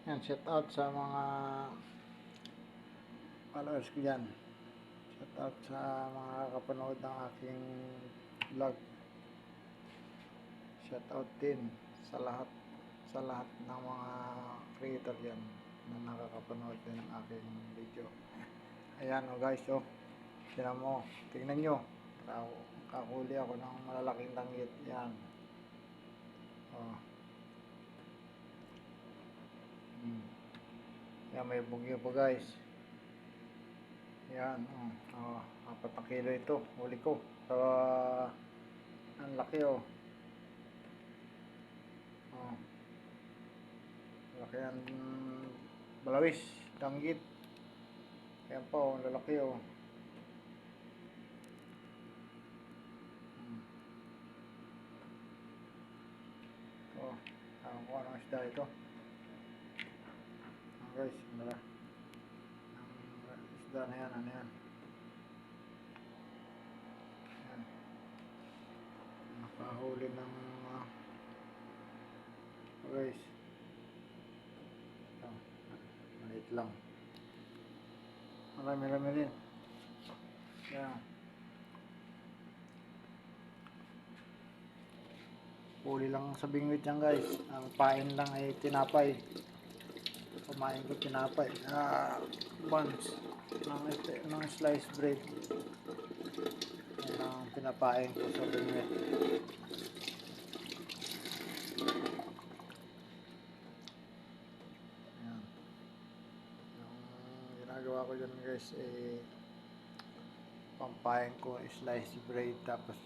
Yan, shout out sa mga followers ko dyan. Shout out sa mga kapanood ng aking vlog. Shout out din sa lahat ng mga creator dyan na nakakapanood din ng aking video. Ayan o guys, tingnan nyo, kakuli ako ng malalaking langgit. Yan yan, may bugyo po guys. Yan, 4 na kilo ito, huli ko. So, ang laki laki ang balawis, danggit. Ayan po, ang lalaki Tawag ko anong isda ito. Guys, ang isda na yan, ano yan? Ayan. Nakahuli ng guys. Ito, maliit lang. Marami din. Ayan. Huli lang sa bingwit yan guys. Ang pain lang ay tinapay. Kumain ko tinapay. Buns ng sliced bread. Yan ang pinapain ko sa bingwit. Ayan. Yung ginagawa ko dyan guys pampain ko sliced bread, tapos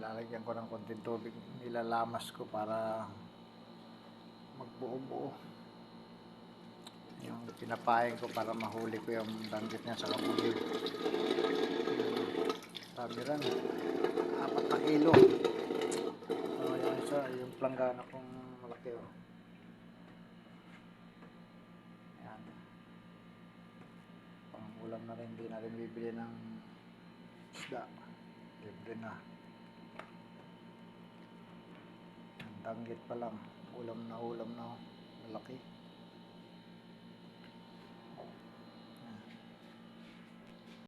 lalagyan ko ng konting tubig, nilalamas ko para magbuo-buo. Yung pinapain ko para mahuli ko yung danggit niya sa kabugid. Sabi rin, 4 na kilo. Yung isa, yung planggana kong malaki Ayan. Pang ulam na rin, hindi na rin bibili ng isda. Libre na. Danggit pa lang, ulam na malaki.